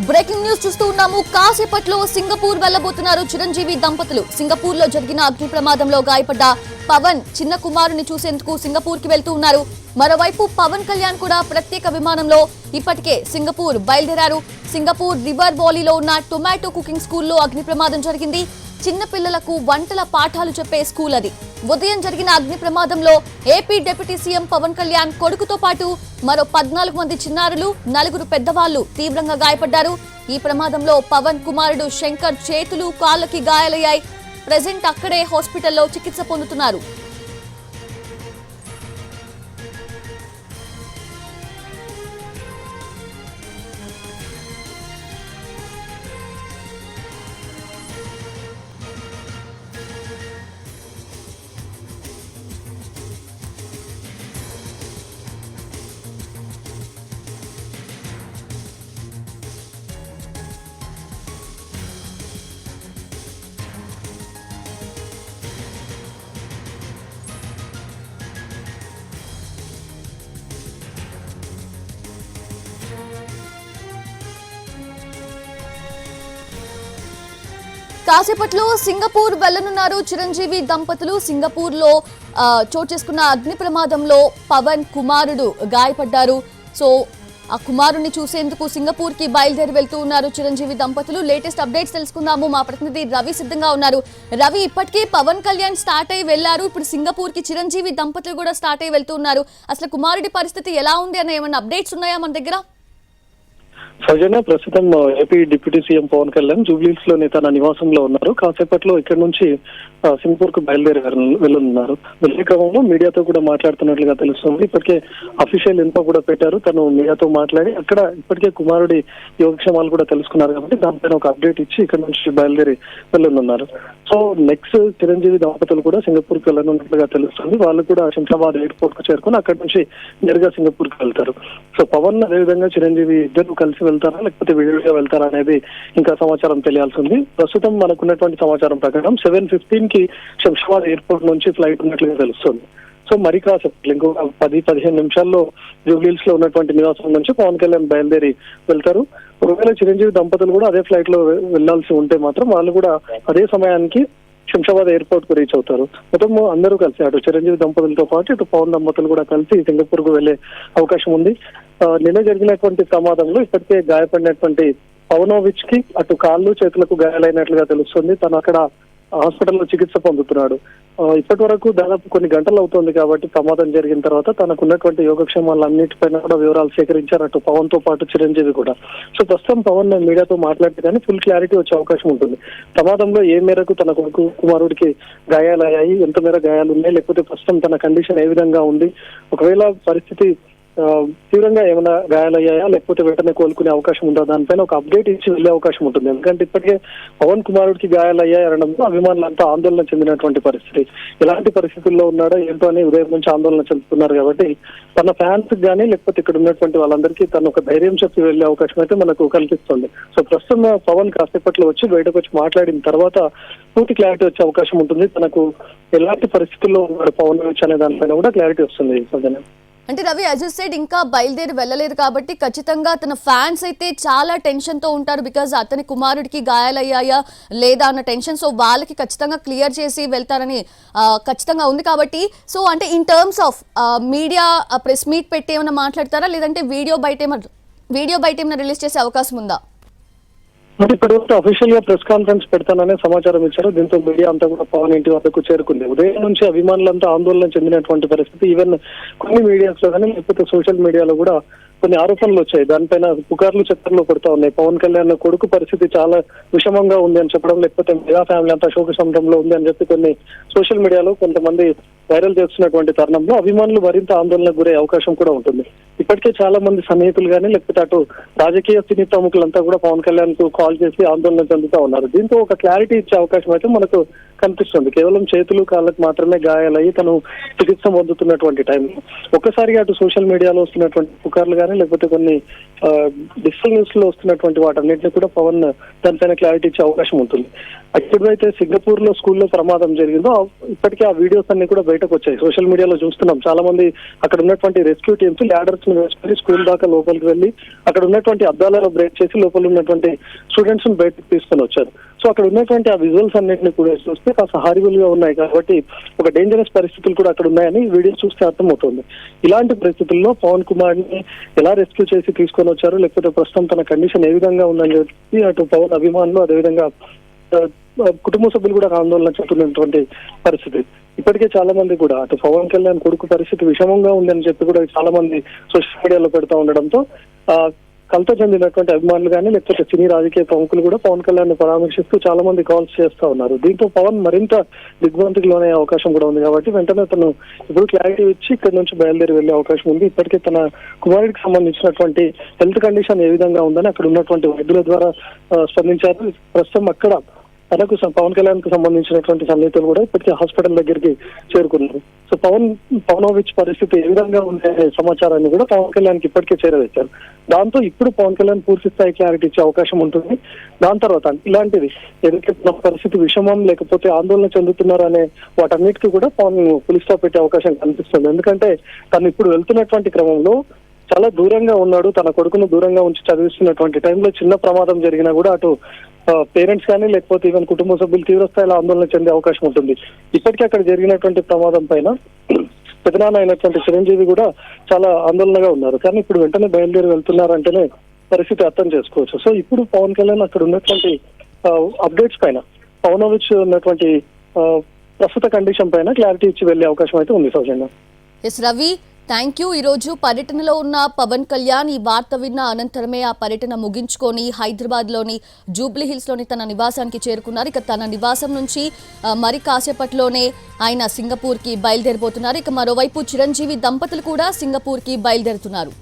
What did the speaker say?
Breaking news చూస్తూ ఉన్నాము. కాసేపట్లో సింగపూర్ వెళ్లబోతున్నారు చిరంజీవి దంపతులు. సింగపూర్ లో జరిగిన అగ్ని ప్రమాదంలో గాయపడ్డ పవన్ చిన్న కుమారుని చూసేందుకు సింగపూర్ కి వెళ్తూ ఉన్నారు. మరోవైపు పవన్ కళ్యాణ్ కూడా ప్రత్యేక విమానంలో ఇప్పటికే సింగపూర్ బయలుదేరారు. సింగపూర్ రివర్ వాలీలో ఉన్న టొమాటో కుకింగ్ స్కూల్లో అగ్ని ప్రమాదం జరిగింది. చిన్న పిల్లలకు వంటల పాఠాలు చెప్పే స్కూల్ అది. ఉదయం జరిగిన అగ్ని ప్రమాదంలో AP deputy CM Pawan Kalyan కొడుకుతో పాటు మరో 14 మంది చిన్నారులు, 4 పెద్దవాళ్లు తీవ్రంగా గాయపడ్డారు. ఈ ప్రమాదంలో పవన్ కుమారుడు శంకర్ చేతులు, కాళ్ళకి గాయాలయ్యాయి. ప్రెజెంట్ అక్కడే హాస్పిటల్లో చికిత్స పొందుతున్నారు. కాసేపట్లో సింగపూర్ వెళ్లనున్నారు చిరంజీవి దంపతులు. సింగపూర్ లో చోటు చేసుకున్న అగ్ని ప్రమాదంలో పవన్ కుమారుడు గాయపడ్డారు. సో ఆ కుమారుడిని చూసేందుకు సింగపూర్ కి బయలుదేరి వెళ్తూ ఉన్నారు చిరంజీవి దంపతులు. లేటెస్ట్ అప్డేట్స్ తెలుసుకుందాము. మా ప్రతినిధి రవి సిద్ధంగా ఉన్నారు. రవి, ఇప్పటికే పవన్ కళ్యాణ్ స్టార్ట్ అయ్యి వెళ్లారు. ఇప్పుడు సింగపూర్ కి చిరంజీవి దంపతులు కూడా స్టార్ట్ అయ్యి వెళ్తూ ఉన్నారు. అసలు కుమారుడి పరిస్థితి ఎలా ఉంది అన్న ఏమైనా అప్డేట్స్ ఉన్నాయా మన దగ్గర? సౌజన్య, ప్రస్తుతం AP deputy CM Pawan Kalyan Jubilee Hills లోని తన నివాసంలో ఉన్నారు. కాసేపట్లో ఇక్కడ నుంచి సింగపూర్ కు బయలుదేరి వెళ్ళనున్నారు. వెళ్ళే క్రమంలో మీడియాతో కూడా మాట్లాడుతున్నట్లుగా తెలుస్తుంది. ఇప్పటికే అఫీషియల్ ఇన్ఫో కూడా పెట్టారు. తను మీడియాతో మాట్లాడి అక్కడ ఇప్పటికే కుమారుడి యోగక్షేమాలు కూడా తెలుసుకున్నారు కాబట్టి దానిపైన ఒక అప్డేట్ ఇచ్చి ఇక్కడ నుంచి బయలుదేరి వెళ్ళనున్నారు. సో నెక్స్ట్ చిరంజీవి దంపతులు కూడా సింగపూర్ కు వెళ్ళనున్నట్లుగా తెలుస్తుంది. వాళ్ళు కూడా శంషాబాద్ ఎయిర్పోర్ట్ కు చేరుకుని అక్కడి నుంచి నేరుగా సింగపూర్ కు వెళ్తారు. సో పవన్ అదేవిధంగా చిరంజీవి ఇద్దరు కలిసి వెళ్తారా లేకపోతే విడివిడిగా వెళ్తారా అనేది ఇంకా సమాచారం తెలియాల్సి ఉంది. ప్రస్తుతం మనకున్నటువంటి సమాచారం ప్రకారం 7:15 కి శంషాబాద్ ఎయిర్పోర్ట్ నుంచి ఫ్లైట్ ఉన్నట్లుగా తెలుస్తుంది. సో మరి కాసేపు ఇంకొక 10-15 నిమిషాల్లో జూబ్లీహిల్స్ లో ఉన్నటువంటి నివాసం నుంచి పవన్ కళ్యాణ్ బయలుదేరి వెళ్తారు. ఒకవేళ చిరంజీవి దంపతులు కూడా అదే ఫ్లైట్ లో వెళ్లాల్సి ఉంటే మాత్రం వాళ్ళు కూడా అదే సమయానికి శంషాబాద్ ఎయిర్పోర్ట్ కు రీచ్ అవుతారు. మొత్తం అందరూ కలిసి అటు చిరంజీవి దంపతులతో పాటు ఇటు పవన్ దంపతులు కూడా కలిసి సింగపూర్ కు వెళ్లే అవకాశం ఉంది. నిన్న జరిగినటువంటి ప్రమాదంలో ఇప్పటికే గాయపడినటువంటి పవనోవిచ్ కి అటు కాళ్ళు చేతులకు గాయాలైనట్లుగా తెలుస్తుంది. తను అక్కడ హాస్పిటల్లో చికిత్స పొందుతున్నాడు. ఇప్పటి వరకు దాదాపు కొన్ని గంటలు అవుతుంది కాబట్టి ప్రమాదం జరిగిన తర్వాత తనకున్నటువంటి యోగక్షేమాలన్నిటిపైన కూడా వివరాలు సేకరించారు అటు పవన్ తో పాటు చిరంజీవి కూడా. సో ప్రస్తుతం పవన్ మీడియాతో మాట్లాడితే కానీ ఫుల్ క్లారిటీ వచ్చే అవకాశం ఉంటుంది. ప్రమాదంలో ఏ మేరకు తన కొడుకు కుమారుడికి గాయాలయ్యాయి, ఎంత మేర గాయాలు ఉన్నాయి, లేకపోతే ప్రస్తుతం తన కండిషన్ ఏ విధంగా ఉంది, ఒకవేళ పరిస్థితి తీవ్రంగా ఏమైనా గాయాలయ్యాయా లేకపోతే వెంటనే కోలుకునే అవకాశం ఉందా, దానిపైన ఒక అప్డేట్ ఇచ్చి వెళ్లే అవకాశం ఉంటుంది. ఎందుకంటే ఇప్పటికే పవన్ కుమారుడికి గాయాలయ్యాయి అనడంతో అభిమానులంతా ఆందోళన చెందినటువంటి పరిస్థితి. ఎలాంటి పరిస్థితుల్లో ఉన్నాడో ఏంటో అని ఉదయం నుంచి ఆందోళన చెందుతున్నారు కాబట్టి తన ఫ్యాన్స్ కానీ లేకపోతే ఇక్కడ ఉన్నటువంటి వాళ్ళందరికీ తను ఒక ధైర్యం చెప్పి వెళ్లే అవకాశం అయితే మనకు కల్పిస్తుంది. సో ప్రస్తుతం పవన్ కాసేపట్లో వచ్చి బయటకు వచ్చి మాట్లాడిన తర్వాత పూర్తి క్లారిటీ వచ్చే అవకాశం ఉంటుంది. తనకు ఎలాంటి పరిస్థితుల్లో ఉన్నాడు పవన్ అనే దానిపైన కూడా క్లారిటీ వస్తుంది. అంటే రవి, యాజ్ యు సెడ్, ఇంకా బయలుదేరి వెళ్ళలేదు కాబట్టి ఖచ్చితంగా తన ఫ్యాన్స్ అయితే చాలా టెన్షన్ తో ఉంటారు. బికాజ్ అతని కుమారుడికి గాయాలయ్యాయా లేదా అన్న టెన్షన్. సో వాళ్ళకి ఖచ్చితంగా క్లియర్ చేసి వెళ్తారని ఖచ్చితంగా ఉంది కాబట్టి. సో అంటే in terms of media press meet పెట్టి ఏమైనా మాట్లాడతారా లేదంటే వీడియో బయట ఏమైనా రిలీజ్ చేసే అవకాశం ఉందా? అంటే ఇప్పటి వరకు అఫీషియల్ గా ప్రెస్ కాన్ఫరెన్స్ పెడతాననే సమాచారం ఇచ్చారు. దీంతో మీడియా అంతా కూడా పవన్ ఇంటి వద్దకు చేరుకుంది. ఉదయం నుంచి అభిమానులంతా ఆందోళన చెందినటువంటి పరిస్థితి. ఈవెన్ కొన్ని మీడియాస్ లో కానీ లేకపోతే సోషల్ మీడియాలో కూడా కొన్ని ఆరోపణలు వచ్చాయి. దానిపైన పుకార్లు చక్కర్లు పడుతూ ఉన్నాయి. పవన్ కళ్యాణ్ కొడుకు పరిస్థితి చాలా విషమంగా ఉంది అని చెప్పడం, లేకపోతే మెగా ఫ్యామిలీ అంతా శోక సముద్రంలో ఉంది అని చెప్పి కొన్ని సోషల్ మీడియాలో కొంతమంది వైరల్ చేస్తున్నటువంటి తరుణంలో అభిమానులు మరింత ఆందోళనకు గురే అవకాశం కూడా ఉంటుంది. ఇప్పటికే చాలా మంది సన్నిహితులు కానీ లేకపోతే అటు రాజకీయ సినీ ప్రముఖులంతా కూడా పవన్ కళ్యాణ్ కు కాల్ చేసి ఆందోళన చెందుతా ఉన్నారు. దీంతో ఒక క్లారిటీ ఇచ్చే అవకాశం అయితే మనకు కనిపిస్తుంది. కేవలం చేతులు కాళ్ళకు మాత్రమే గాయాలయ్యి తను చికిత్స పొందుతున్నటువంటి టైంలో ఒక్కసారిగా అటు సోషల్ మీడియాలో వస్తున్నటువంటి పుకార్లు కానీ కానీ లేకపోతే కొన్ని డిజిటల్ న్యూస్ లో వస్తున్నటువంటి వాటన్నిటిని కూడా పవన్ దానిపైన క్లారిటీ ఇచ్చే అవకాశం ఉంటుంది. ఎప్పుడైతే సింగపూర్ లో స్కూల్లో ప్రమాదం జరిగిందో ఇప్పటికే ఆ వీడియోస్ అన్ని కూడా బయటకు వచ్చాయి. సోషల్ మీడియాలో చూస్తున్నాం. చాలా మంది అక్కడ ఉన్నటువంటి రెస్క్యూ టీమ్స్ ల్యాడర్స్ ని వేసుకొని స్కూల్ దాకా లోపలికి వెళ్ళి అక్కడ ఉన్నటువంటి అద్దాలలో బ్రేక్ చేసి లోపల ఉన్నటువంటి స్టూడెంట్స్ ని బయటకు తీసుకొని వచ్చారు. సో అక్కడ ఉన్నటువంటి ఆ విజువల్స్ అన్నింటినీ కూడా చూస్తే కాస్త హారిబుల్ గా ఉన్నాయి కాబట్టి ఒక డేంజరస్ పరిస్థితులు కూడా అక్కడ ఉన్నాయని వీడియో చూస్తే అర్థమవుతుంది. ఇలాంటి పరిస్థితుల్లో పవన్ కుమార్ ని ఎలా రెస్క్యూ చేసి తీసుకొని వచ్చారు, లేకపోతే ప్రస్తుతం తన కండిషన్ ఏ విధంగా ఉందని చెప్పి అటు పవన్ అభిమానులు అదేవిధంగా కుటుంబ సభ్యులు కూడా ఆందోళన చెందుతున్నటువంటి పరిస్థితి. ఇప్పటికే చాలా మంది కూడా అటు పవన్ కళ్యాణ్ కొడుకు పరిస్థితి విషమంగా ఉందని చెప్పి కూడా చాలా మంది సోషల్ మీడియాలో పెడతా ఉండడంతో కలత చెందినటువంటి అభిమానులు కానీ లేకపోతే సినీ రాజకీయ ప్రముఖులు కూడా పవన్ కళ్యాణ్ ని పరామర్శిస్తూ చాలా మంది కాల్స్ చేస్తా ఉన్నారు. దీంతో పవన్ మరింత దిగ్భ్రాంతికి లోనే అవకాశం కూడా ఉంది కాబట్టి వెంటనే తను ఇప్పుడు క్లారిటీ ఇచ్చి ఇక్కడ నుంచి బయలుదేరి వెళ్లే అవకాశం ఉంది. ఇప్పటికే తన కుమారుడికి సంబంధించినటువంటి హెల్త్ కండిషన్ ఏ విధంగా ఉందని అక్కడ ఉన్నటువంటి వైద్యుల ద్వారా స్పందించారు. ప్రస్తుతం అక్కడ తనకు పవన్ కళ్యాణ్ కు సంబంధించినటువంటి సన్నిహితులు కూడా ఇప్పటికే హాస్పిటల్ దగ్గరికి చేరుకున్నారు. సో పవనోవిచ్ పరిస్థితి ఏ విధంగా ఉండే సమాచారాన్ని కూడా పవన్ కళ్యాణ్ కి ఇప్పటికే చేరవేశారు. దాంతో ఇప్పుడు పవన్ కళ్యాణ్ పూర్తి స్థాయి క్లారిటీ ఇచ్చే అవకాశం ఉంటుంది. దాని తర్వాత ఇలాంటిది ఏదైతే తన పరిస్థితి విషమం లేకపోతే ఆందోళన చెందుతున్నారు అనే వాటన్నిటికీ కూడా పవన్ పులి స్టాప్ పెట్టే అవకాశం కనిపిస్తుంది. ఎందుకంటే తను ఇప్పుడు వెళ్తున్నటువంటి క్రమంలో చాలా దూరంగా ఉన్నాడు. తన కొడుకును దూరంగా ఉంచి చదివిస్తున్నటువంటి టైంలో చిన్న ప్రమాదం జరిగినా కూడా అటు పేరెంట్స్ కానీ లేకపోతే ఈవెన్ కుటుంబ సభ్యులు తీవ్రస్థాయిలో ఆందోళన చెందే అవకాశం ఉంటుంది. ఇప్పటికే అక్కడ జరిగినటువంటి ప్రమాదం పైన పెదనాన్న అయినటువంటి చిరంజీవి కూడా చాలా ఆందోళనగా ఉన్నారు. కానీ ఇప్పుడు వెంటనే బయలుదేరి వెళ్తున్నారంటేనే పరిస్థితి అర్థం చేసుకోవచ్చు. సో ఇప్పుడు పవన్ కళ్యాణ్ అక్కడ ఉన్నటువంటి అప్డేట్స్ పైన పవనోవిచ్ ఉన్నటువంటి ప్రస్తుత కండిషన్ పైన క్లారిటీ ఇచ్చి వెళ్లే అవకాశం అయితే ఉంది. Soujanya. S Ravi, thank you. ఈరోజు పర్యటనలో ఉన్న పవన్ కళ్యాణ్ ఈ వార్త విన్న అనంతరమే ఆ పర్యటన ముగించుకొని హైదరాబాద్లోని జూబ్లీ హిల్స్లోని తన నివాసానికి చేరుకున్నారు. ఇక తన నివాసం నుంచి మరి కాసేపట్లోనే ఆయన సింగపూర్కి బయలుదేరిపోతున్నారు. ఇక మరోవైపు చిరంజీవి దంపతులు కూడా సింగపూర్కి బయలుదేరుతున్నారు.